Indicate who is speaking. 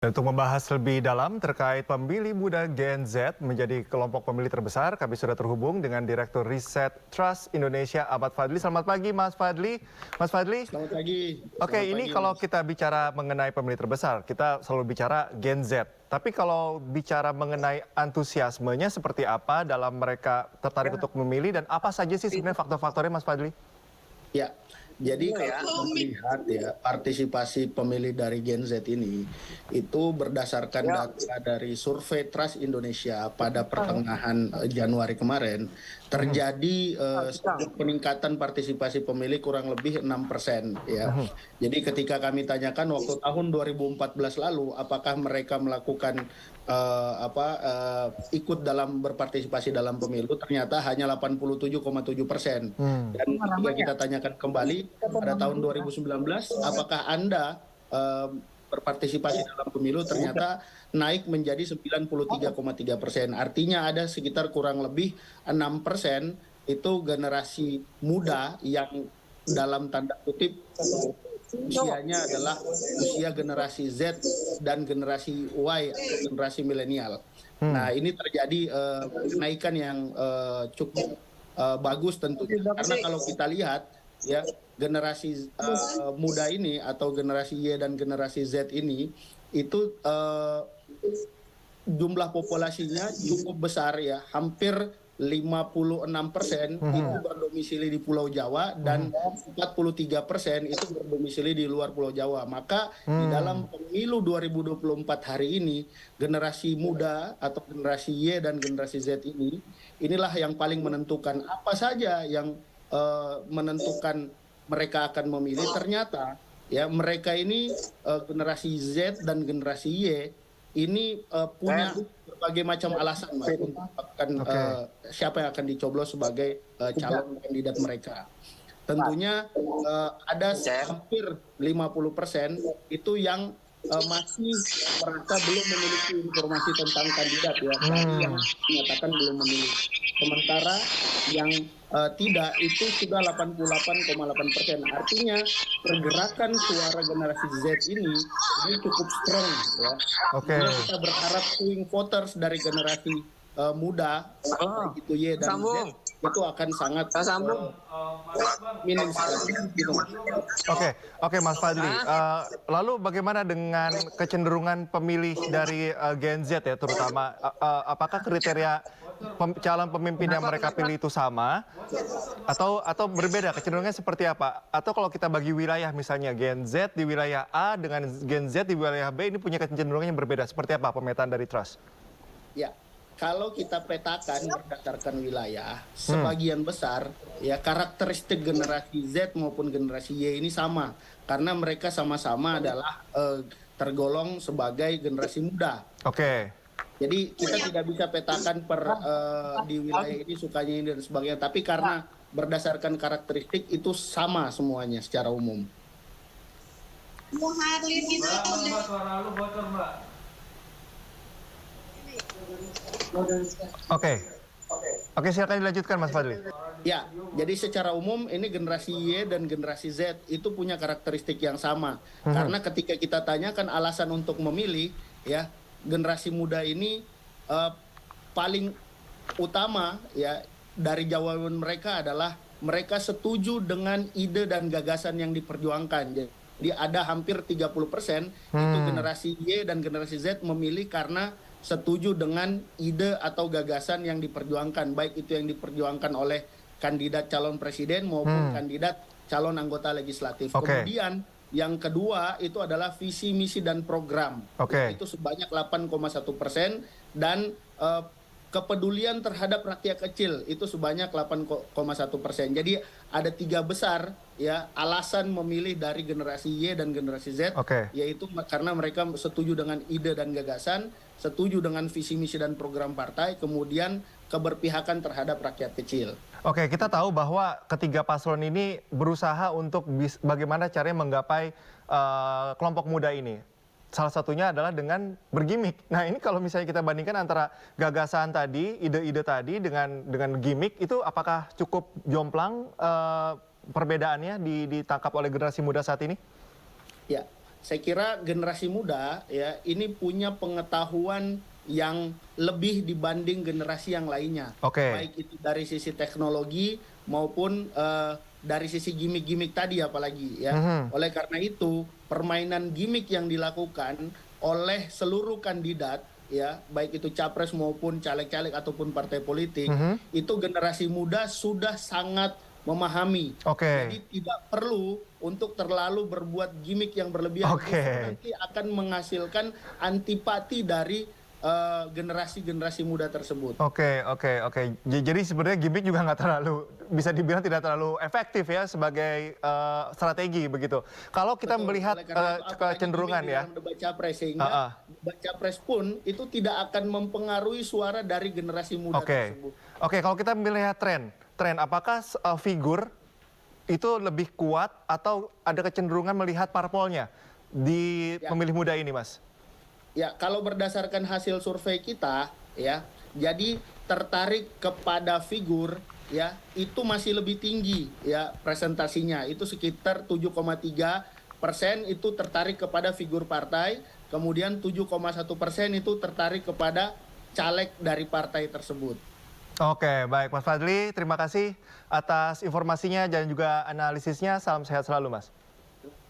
Speaker 1: Untuk membahas lebih dalam terkait pemilih muda Gen Z menjadi kelompok pemilih terbesar, kami sudah terhubung dengan Direktur Riset Trust Indonesia, Ahmad Fadli. Selamat pagi, Mas Fadli. Mas Fadli.
Speaker 2: Selamat pagi.
Speaker 1: Oke,
Speaker 2: Selamat
Speaker 1: ini
Speaker 2: pagi,
Speaker 1: kalau
Speaker 2: Mas.
Speaker 1: kita bicara mengenai pemilih terbesar, kita selalu bicara Gen Z. Tapi kalau bicara mengenai antusiasmenya seperti apa dalam mereka tertarik untuk memilih dan apa saja sih sebenarnya faktor-faktornya, Mas Fadli?
Speaker 2: Ya, jadi kalau kita melihat ya partisipasi pemilih dari Gen Z ini itu berdasarkan data dari survei Trust Indonesia pada pertengahan Januari kemarin terjadi sebuah peningkatan partisipasi pemilih kurang lebih 6% ya. Jadi ketika kami tanyakan waktu tahun 2014 lalu apakah mereka melakukan ikut dalam berpartisipasi dalam pemilu, ternyata hanya 87,7%. Dan ketika kita tanyakan kembali pada tahun 2019, apakah Anda berpartisipasi dalam pemilu, ternyata naik menjadi 93,3%. Artinya ada sekitar kurang lebih 6% itu generasi muda yang dalam tanda kutip usianya adalah usia generasi Z dan generasi Y atau generasi milenial. Nah, ini terjadi kenaikan yang cukup bagus tentunya. Karena kalau kita lihat ya generasi muda ini atau generasi Y dan generasi Z ini itu jumlah populasinya cukup besar ya, hampir 56% itu berdomisili di Pulau Jawa dan 43% itu berdomisili di luar Pulau Jawa. Maka di dalam pemilu 2024 hari ini, generasi muda atau generasi Y dan generasi Z inilah yang paling menentukan apa saja yang menentukan mereka akan memilih. Ternyata ya mereka ini generasi Z dan generasi Y ini punya berbagai macam alasan, Mas, untuk siapa yang akan dicoblos sebagai calon kandidat mereka. Tentunya ada hampir 50% itu yang masih merasa belum memiliki informasi tentang kandidat ya, yang menyatakan belum memilih. Sementara yang tidak itu sudah 88,8%. Artinya pergerakan suara generasi Z ini cukup strong ya. Karena kita berharap swing voters dari generasi muda, baik itu Y dan Z, itu akan sangat minim sekali. Gitu.
Speaker 1: Oke, Mas Fadli. Lalu bagaimana dengan kecenderungan pemilih dari Gen Z ya, terutama apakah kriteria calon pemimpin yang mereka pilih itu sama atau berbeda? Kecenderungannya seperti apa? Atau kalau kita bagi wilayah, misalnya Gen Z di wilayah A dengan Gen Z di wilayah B, ini punya kecenderungan yang berbeda. Seperti apa pemetaan dari Trust?
Speaker 2: Ya, kalau kita petakan berdasarkan wilayah, sebagian besar ya karakteristik generasi Z maupun generasi Y ini sama, karena mereka sama-sama adalah tergolong sebagai generasi muda.
Speaker 1: Oke.
Speaker 2: Jadi kita tidak bisa petakan di wilayah ini sukanya ini dan sebagainya, tapi karena berdasarkan karakteristik itu sama semuanya secara umum.
Speaker 3: Mbak, suara lu bocor, Mbak.
Speaker 1: Oke, silakan dilanjutkan, Mas Fadli.
Speaker 2: Ya, jadi secara umum ini generasi Y dan generasi Z itu punya karakteristik yang sama. Karena ketika kita tanyakan alasan untuk memilih, ya generasi muda ini paling utama ya dari jawaban mereka adalah mereka setuju dengan ide dan gagasan yang diperjuangkan. Jadi ada hampir 30% itu generasi Y dan generasi Z memilih karena setuju dengan ide atau gagasan yang diperjuangkan, baik itu yang diperjuangkan oleh kandidat calon presiden maupun kandidat calon anggota legislatif. Kemudian yang kedua itu adalah visi, misi, dan program. Itu sebanyak 8,1% dan kepedulian terhadap rakyat kecil itu sebanyak 8,1%. Jadi ada 3 besar ya alasan memilih dari generasi Y dan generasi Z, yaitu karena mereka setuju dengan ide dan gagasan, setuju dengan visi misi dan program partai, kemudian keberpihakan terhadap rakyat kecil.
Speaker 1: Oke, kita tahu bahwa ketiga paslon ini berusaha untuk bagaimana caranya menggapai kelompok muda ini. Salah satunya adalah dengan bergimmick. Nah, ini kalau misalnya kita bandingkan antara gagasan tadi, ide-ide tadi dengan gimmick, itu apakah cukup jomplang perbedaannya ditangkap oleh generasi muda saat ini?
Speaker 2: Ya, saya kira generasi muda ya ini punya pengetahuan yang lebih dibanding generasi yang lainnya.
Speaker 1: Oke.
Speaker 2: Baik itu dari sisi teknologi maupun dari sisi gimmick-gimmick tadi apalagi ya. Oleh karena itu, permainan gimmick yang dilakukan oleh seluruh kandidat ya, baik itu capres maupun caleg-caleg ataupun partai politik, itu generasi muda sudah sangat memahami.
Speaker 1: Oke.
Speaker 2: Jadi tidak perlu untuk terlalu berbuat gimmick yang berlebihan.
Speaker 1: Oke.
Speaker 2: Justru nanti akan menghasilkan antipati dari generasi-generasi muda tersebut.
Speaker 1: Oke. Jadi sebenarnya gimmick juga nggak terlalu, bisa dibilang tidak terlalu efektif ya sebagai strategi begitu. Kalau kita
Speaker 2: Betul.
Speaker 1: melihat
Speaker 2: Oleh karena itu, apalagi
Speaker 1: kecenderungan
Speaker 2: gimmick di
Speaker 1: ya.
Speaker 2: dalam debat capres, sehingga debat capres pun itu tidak akan mempengaruhi suara dari generasi muda tersebut.
Speaker 1: Oke, kalau kita melihat tren apakah figur itu lebih kuat atau ada kecenderungan melihat parpolnya di pemilih muda ini, Mas?
Speaker 2: Ya, kalau berdasarkan hasil survei kita, ya, jadi tertarik kepada figur, ya, itu masih lebih tinggi, ya, presentasinya. Itu sekitar 7,3% itu tertarik kepada figur partai, kemudian 7,1% itu tertarik kepada caleg dari partai tersebut.
Speaker 1: Oke, baik Mas Fadli, terima kasih atas informasinya dan juga analisisnya. Salam sehat selalu, Mas.